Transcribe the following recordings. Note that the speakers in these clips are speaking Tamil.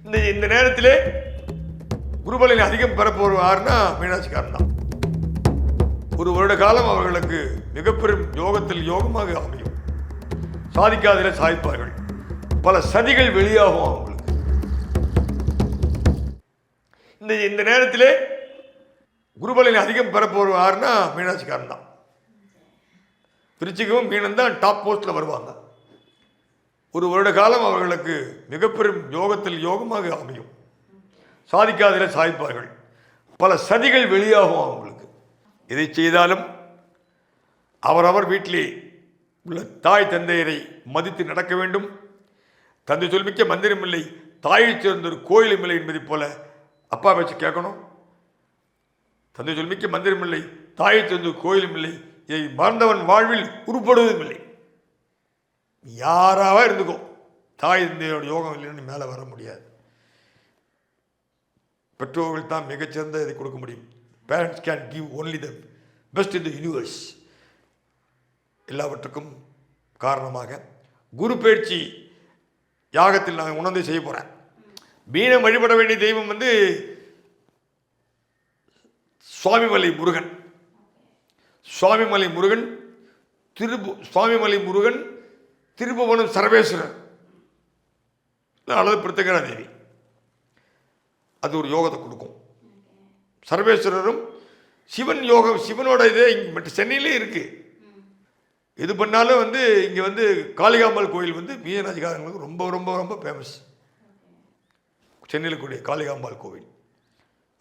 இந்த நேரத்திலே குருபலனை அதிகம் பெறப்போவார்னா மீனாட்சிக்காரன் தான். ஒரு வருட காலம் அவர்களுக்கு மிகப்பெரும் யோகத்தில் யோகமாக அமையும். சாதிக்காதில சாதிப்பார்கள். பல சதிகள் வெளியாகும் அவங்களுக்கு. இந்த நேரத்திலே குருபலனை அதிகம் பெறப்போவார்னா மீனாட்சிக்காரன் தான். திருச்சிக்கும் மீனன் தான் டாப் போஸ்ட்ல வருவாங்க. ஒரு வருட காலம் அவர்களுக்கு மிகப்பெரும் யோகத்தில் யோகமாக அமையும். சாதிக்காதில சாதிப்பார்கள். பல சதிகள் வெளியாகும் அவங்களுக்கு. இதை செய்தாலும் அவரவர் வீட்டிலே உள்ள தாய் தந்தையரை மதித்து நடக்க வேண்டும். தந்தை சொல்மிக்க மந்திரம் இல்லை, தாயை சேர்ந்த ஒரு கோயிலும் இல்லை என்பதை போல அப்பா பேச்சு கேட்கணும். தந்தை சொல்மிக்க மந்திரம் இல்லை, தாயை சேர்ந்த கோயிலும் இல்லை, இதை மறந்தவன் வாழ்வில் உருப்படுவதும் இல்லை. யாராவா இருந்துக்கோ, தாய் தந்தையோட யோகம் இல்லைன்னு மேலே வர முடியாது. பெற்றோர்கள் தான் மிகச்சிறந்த இதை கொடுக்க முடியும். Parents can give only the best in the universe. எல்லாவற்றுக்கும் காரணமாக குரு பயிற்சி யாகத்தில் நான் உணர்ந்து செய்ய போகிறேன். மீனம் வழிபட வேண்டிய தெய்வம் வந்து சுவாமிமலை முருகன். சுவாமிமலை முருகன் சுவாமிமலை முருகன், திருபுவனம் சர்வேஸ்வரர் அல்லது பிரித்தகரா தேவி. அது ஒரு யோகத்தை கொடுக்கும். சர்வேஸ்வரரும் சிவன் யோகம், சிவனோட இதே இங்கே சென்னையிலே இருக்கு. எது பண்ணாலும் வந்து இங்கே வந்து காளிகாம்பாள் கோயில் வந்து மீனராசிக்காரங்களுக்கு ரொம்ப ரொம்ப ரொம்ப ஃபேமஸ். சென்னையில் கூடிய காளிகாம்பாள் கோவில்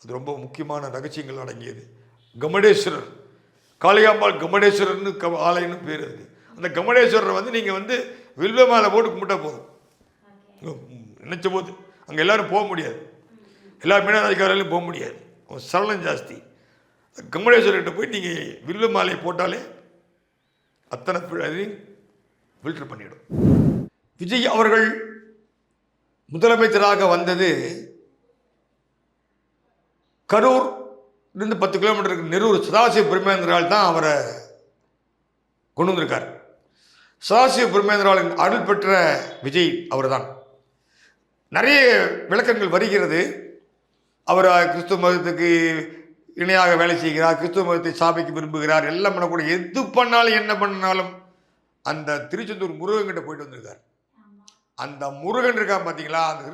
அது ரொம்ப முக்கியமான ரகசியங்கள் அடங்கியது. கமடேஸ்வரர், காளிகாம்பாள் கமடேஸ்வரர்னு ஆலயம்னு பேர் இருக்குது. அந்த கமடேஸ்வரரை வந்து நீங்கள் வந்து வில்வ மாலை போட்டு கும்பிட்டா போதும். நினைச்ச போது அங்கே எல்லாரும் போக முடியாது, எல்லா மீனராசிக்காரர்களையும் போக முடியாது, அவன் சரளம் ஜாஸ்தி. கமடேஸ்வரர்கிட்ட போய் நீங்கள் வில்வ மாலையை போட்டாலே அத்தனை ஃபில்டர் பண்ணிடும். விஜய் அவர்கள் முதலமைச்சராக வந்தது கரூர் இருந்து 10 கிலோமீட்டருக்கு நெரூர் சதாசிவ பிரம்மேந்திரால் தான் அவரை கொண்டு வந்திருக்கார். சதாசிவ பிரம்மேந்திராவின் அருள் பெற்ற விஜய் அவர் தான். நிறைய விளக்கங்கள் வருகிறது. அவர் கிறிஸ்துவ மதத்துக்கு இணையாக வேலை செய்கிறார், கிறிஸ்துவ மதத்தை சாபிக்க விரும்புகிறார், எல்லாம் பண்ணக்கூடிய எது பண்ணாலும் என்ன பண்ணாலும் அந்த திருச்செந்தூர் முருகன் கிட்ட போயிட்டு வந்திருக்கார். அந்த முருகன் இருக்கா பார்த்தீங்களா, அந்த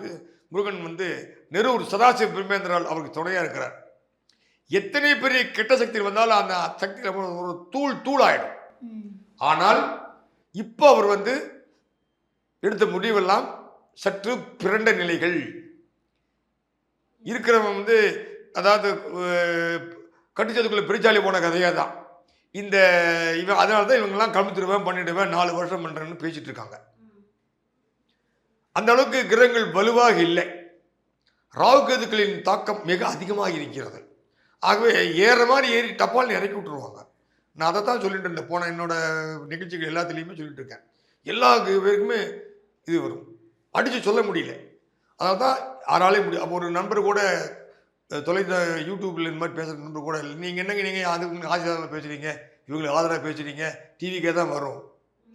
முருகன் வந்து நெரூர் சதாசிவ பிரம்மேந்திரால் அவருக்கு துணையாக இருக்கிறார். எத்தனை பெரிய கெட்ட சக்தி வந்தாலும் அந்த சக்தி ஒரு தூள் ஆயிடும். ஆனால் இப்போ அவர் வந்து எடுத்த முடிவெல்லாம் சற்று பிறண்ட நிலைகள் இருக்கிறவன் வந்து, அதாவது கட்டுச்சதுக்குள்ள பிரிச்சாலி போன கதையாக தான் இந்த அதனால தான் இவங்கெல்லாம் கமித்துருவேன் பண்ணிடுவேன் 4 வருஷம் பண்ணுறேன்னு பேசிட்டு இருக்காங்க. அந்த அளவுக்கு கிரகங்கள் வலுவாக இல்லை. ராகுகேதுக்களின் தாக்கம் மிக அதிகமாக இருக்கிறது. ஆகவே ஏற மாதிரி ஏறி டப்பால்னு இறக்கி விட்டுருவாங்க. நான் அதை தான் சொல்லிட்டு இருந்தேன். போன என்னோட நிகழ்ச்சிகள் எல்லாத்துலேயுமே சொல்லிட்டு இருக்கேன். எல்லா பேருக்குமே இது வரும், அடித்து சொல்ல முடியல. அதனால தான் யாராலே முடியும். அப்போ ஒரு நண்பர் கூட தொலைந்த யூடியூப்பில் இந்த மாதிரி பேசுகிற நண்பர் கூட இல்லை, நீங்கள் என்னங்க நீங்கள் அதுக்கு ஆசிரியராக பேசுகிறீங்க, இவங்களை ஆதரவாக பேசுகிறீங்க, டிவிக்கே தான் வரும்,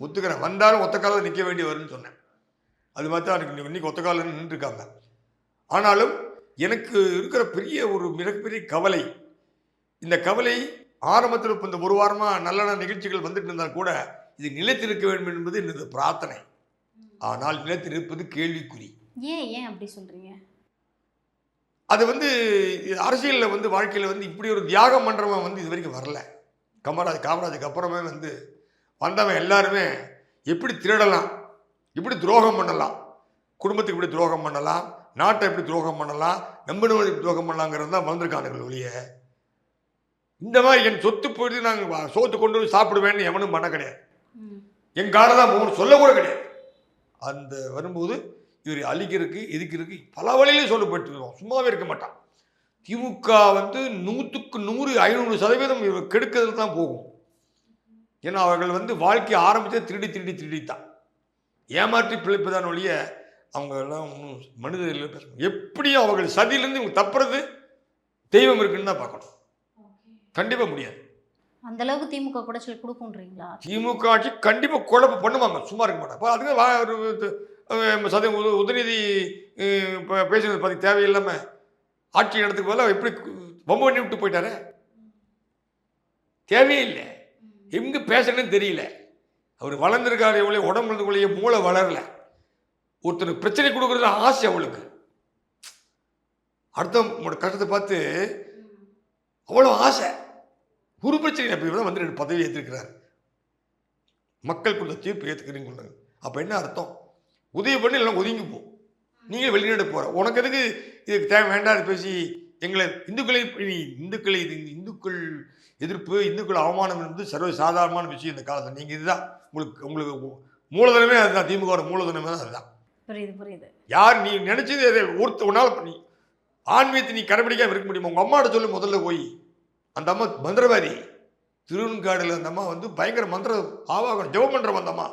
ஒத்துக்கிறேன், வந்தாலும் ஒத்த காலில் நிற்க வேண்டி வரும்னு சொன்னேன். அது மாதிரி தான் எனக்கு இன்றைக்கி ஒத்த காலில் நின்றுருக்காங்க. ஆனாலும் எனக்கு இருக்கிற பெரிய ஒரு மிகப்பெரிய கவலை, இந்த கவலை ஆரம்பத்தில் இப்போ இந்த ஒரு வாரமாக நல்ல நிகழ்ச்சிகள் வந்துட்டு இருந்தால் கூட இது நிலைத்திருக்க வேண்டும் என்பது எனது பிரார்த்தனை. ஆனால் நிலைத்திருப்பது கேள்விக்குறி. ஏன் அப்படி சொல்கிறீங்க? அது வந்து அரசியலில் வந்து வாழ்க்கையில் வந்து இப்படி ஒரு தியாகம் பண்ணுறவன் வந்து இது வரைக்கும் வரல. காமராஜுக்கு அப்புறமே வந்து வந்தவன் எல்லாருமே எப்படி திருடலாம், எப்படி துரோகம் பண்ணலாம், குடும்பத்துக்கு எப்படி துரோகம் பண்ணலாம், நாட்டை எப்படி துரோகம் பண்ணலாம், நம்பினவனை எப்படி துரோகம் பண்ணலாங்கிறது தான் வந்திருக்கானுங்கள் ஒழிய இந்த மாதிரி என் சொத்து போயிட்டு நாங்கள் சோத்து கொண்டு போய் சாப்பிடுவேன்னு எவனும் பண்ண கிடையாது. என் காரை தான் போகணும் சொல்லக்கூட கிடையாது. அந்த வரும்போது இவர் அழிக்கிறதுக்கு எதுக்கிறதுக்கு பல வழியிலையும் சொல்லப்பட்டுருவோம், சும்மாவே இருக்க மாட்டான். திமுக வந்து 100க்கு 100 500% இவர் கெடுக்கிறதுல தான் போகும். ஏன்னா அவர்கள் வந்து வாழ்க்கையை ஆரம்பித்தே திருடித்தான் ஏமாற்றி பிழைப்புதான் ஒழிய அவங்க எல்லாம் ஒன்றும் மனிதர்கள் பேச எப்படியும் அவர்கள் சதியிலேருந்து இவங்க தப்புறது தெய்வம் இருக்குன்னு தான் பார்க்கணும். கண்டிப்பாக முடியாது. அந்த அளவுக்கு திமுக குடைச்சல் கொடுக்குன்றீங்களா? திமுக ஆட்சி கண்டிப்பாக குழப்பம் பண்ணுவாங்க, சும்மா இருக்க மாட்டாங்க. அதுக்கு உதயநிதி இப்போ பேசுறது பற்றி தேவையில்லாமல் ஆட்சி நடத்துக்கு போல எப்படி வம்பு பண்ணி விட்டு போயிட்டாரே. தேவையே இல்லை. எங்கே பேசணும்னு தெரியல. அவர் வளர்ந்துருக்காரு எவ்வளோ, உடம்புக்குள்ளேயே மூளை வளரல. ஒருத்தருக்கு பிரச்சனை கொடுக்குறது ஆசை அவளுக்கு. அடுத்தவங்களோட கஷ்டத்தை பார்த்து அவ்வளோ ஆசை. ஒரு பிரச்சனை அப்போ தான் வந்து 2 பதவி ஏற்றிருக்கிறார். மக்கள் கொடுத்த தீர்ப்பு ஏற்றுக்கிறீங்க. அப்போ என்ன அர்த்தம்? உதவி பண்ணி எல்லாம் ஒதுங்கி போ. நீங்கள் வெளிநாடு போகிற உனக்கு எதுக்கு இதுக்கு தேவை வேண்டாம் பேசி எங்களை இந்துக்கள் எதிர்ப்பு, இந்துக்கள் அவமானம் என்பது சர்வ சாதாரணமான விஷயம் இந்த காலத்தில். நீங்கள் இதுதான் உங்களுக்கு மூலதனமே அதுதான். திமுக மூலதனமே தான் அதுதான். புரியுது. யார் நீ நினைச்சது ஒருத்தவனால் பண்ணி ஆன்மீகத்தை நீ கடைபிடிக்காம இருக்க முடியுமா? உங்கள் அம்மாட்ட சொல்லு முதல்ல போய். அந்த அம்மா மந்திரவாதி. திருவெண்காடில் அந்த அம்மா வந்து பயங்கர மந்திர ஆவாகம் ஜெபம் பண்ணுற அந்த அம்மா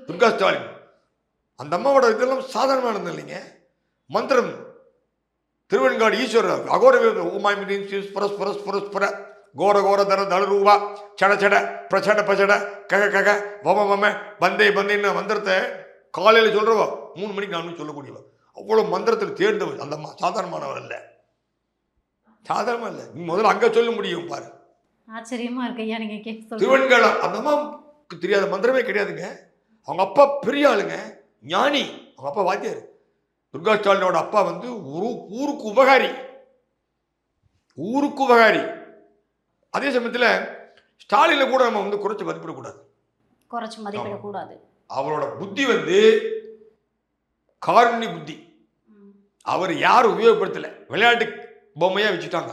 துர்கா ஸ்டாலின். அந்த அம்மாவோட இதெல்லாம் சாதாரணமானது இல்லைங்க. மந்திரம் திருவெண்காடு ஈஸ்வரர் அகோர ஓமாய் புரஸ்புர கோர கோர தர தளரூவா சட சட பிரச்சட பச்சட கக கக வம வம பந்தே பந்தேன்னு மந்திரத்தை காலையில் சொல்கிறவா 3 மணிக்கு 4 மணிக்கு சொல்லக்கூடியவா. அவ்வளோ மந்திரத்தில் தேர்ந்தவர் அந்த அம்மா. சாதாரணமானவர் இல்லை, சாதாரணமாக இல்லை. நீ முதல்ல அங்கே சொல்ல முடியும் பாரு. ஆச்சரியமா இருக்கு ஐயா நீங்க கேட்க. திருவெண்காடு அந்த அம்மாவுக்கு தெரியாத மந்திரமே கிடையாதுங்க. அவங்க அப்பா பெரிய ஆளுங்க, ஞானி. அவங்க அப்பா வாத்தியார். துர்கா ஸ்டாலினோட அப்பா வந்து ஊருக்கு உபகாரி. அதே சமயத்தில் ஸ்டாலினை கூட நம்ம வந்து குறைச்சி மதிப்பிடக்கூடாது. அவரோட புத்தி வந்து காருண்ய புத்தி. அவர் யாரும் உபயோகப்படுத்தலை, விளையாட்டு பொம்மையாக வச்சுட்டாங்க.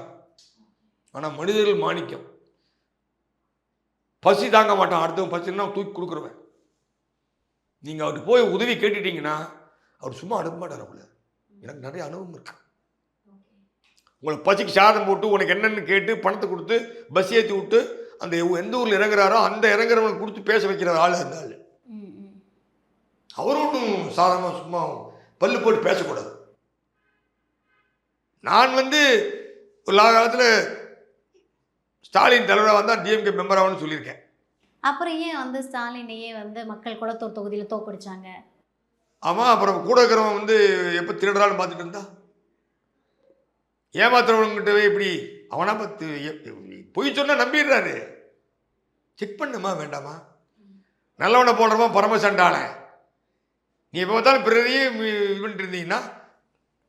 ஆனால் மனிதர்கள் மாணிக்கம். பசி தாங்க மாட்டான், அடுத்தவன் பசின்னா தூக்கி கொடுக்குறவன். நீங்கள் அவர்கிட்ட போய் உதவி கேட்டுட்டீங்கன்னா அவர் சும்மா அனுப்ப மாட்டார். அவங்கள எனக்கு நிறைய அனுபவம் இருக்கு. உங்களுக்கு பசிக்கு சாதம் போட்டு உனக்கு என்னென்னு கேட்டு பணத்தை கொடுத்து பஸ் ஏற்றி விட்டு அந்த எந்த ஊரில் இறங்குறாரோ அந்த இறங்குறவனுக்கு கொடுத்து பேச வைக்கிற ஆள் அந்த ஆள். அவரும் ஒன்றும் சாதாரணமாக சும்மா பல்லு போட்டு பேசக்கூடாது. நான் வந்து ஒரு காலத்தில் ஸ்டாலின் தலைவராக வந்தால் டிஎம்கே மெம்பர் ஆகணும்னு சொல்லியிருக்கேன். அப்புறம் ஏன் வந்து ஸ்டாலினையே வந்து மக்கள் குளத்தூர் தொகுதியில் தோக்கடிச்சாங்க? ஆமாம். அப்புறம் கூட இருக்கிறவன் வந்து எப்போ திருடுறான்னு பார்த்துட்டு இருந்தா ஏமாத்துறவங்கிட்டவே இப்படி அவனா பார்த்து பொய் சொன்னால் நம்பிடுறாரு. செக் பண்ணுமா வேண்டாமா? நல்லவனை போடுறமா பரமசண்டான. நீ எப்போ பார்த்தாலும் பிறரையே இது பண்ணிட்டு இருந்தீங்கன்னா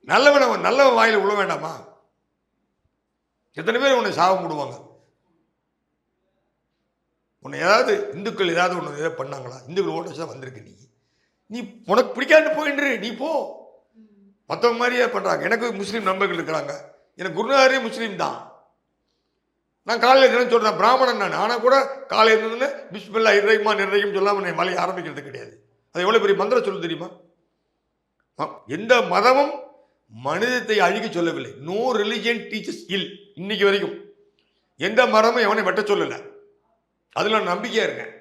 நல்லவன் வாயில் விழ வேண்டாமா? எத்தனை பேர் உன்னை சாபம் போடுவாங்க. உன்னை ஏதாவது இந்துக்கள் ஏதாவது ஒன்று ஏதாவது பண்ணாங்களா? இந்துக்கள் ஓட்ட வச்சு தான் வந்திருக்கு. நீ உனக்கு பிடிக்காதுன்னு போயின்று நீ போ. மற்றவங்க மாதிரியே பண்ணுறாங்க. எனக்கு முஸ்லீம் நண்பர்கள் இருக்கிறாங்க. எனக்கு குருநாதரே முஸ்லீம் தான். நான் காலையில் தினம் சொல்கிறேன், பிராமணன் நான். ஆனால் கூட காலையில் இருந்ததுன்னு பிஸ்மில்லா இறைமா நிறையும் சொல்லாமல் என்னை மலையை ஆரம்பிக்கிறது கிடையாது. அது எவ்வளோ பெரிய மந்திரம் சொல்லு தெரியுமா? எந்த மதமும் மனிதத்தை அழிக்க சொல்லவில்லை. நோ ரிலிஜியன் டீச்சர்ஸ் இல். இன்னைக்கு வரைக்கும் எந்த மதமும் எவனை வெட்ட சொல்லலை. அதில் நான் நம்பிக்கையாக இருக்கேன்.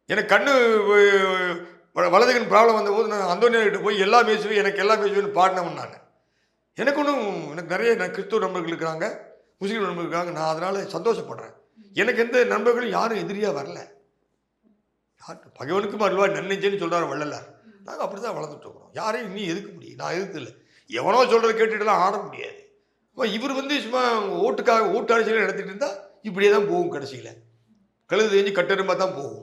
எனக்கு கண்ணு வலதுகன் ப்ராப்ளம் வந்தபோது நான் அந்தோனியார்கிட்ட போய் எல்லா பேசுவேன் எனக்கு எல்லா பேசுவேன்னு பாடினவன் நான். எனக்கு நிறைய கிறிஸ்துவ நண்பர்கள் இருக்கிறாங்க, முஸ்லீம் நண்பர்கள் இருக்காங்க. நான் அதனால் சந்தோஷப்படுறேன். எனக்கு எந்த நண்பர்களும் யாரும் எதிரியாக வரல. பகைவனுக்கும் அருள்வா நன்னெஞ்சேன்னு சொல்கிறார் வள்ளலார். நாங்கள் அப்படி தான் வளர்ந்துட்டு இருக்கிறோம். யாரையும் இன்னும் எதுக்க முடியும்? நான் எதுக்கு இல்லை. எவனோ சொல்கிறத கேட்டுட்டுலாம் ஆட முடியாது. இவர் வந்து சும்மா ஓட்டு அரசியல் நடத்திட்டு இருந்தால் இப்படியே தான் போகும். கடைசியில் கழுது தெரிஞ்சு கட்டெரும்பாக தான் போகும்.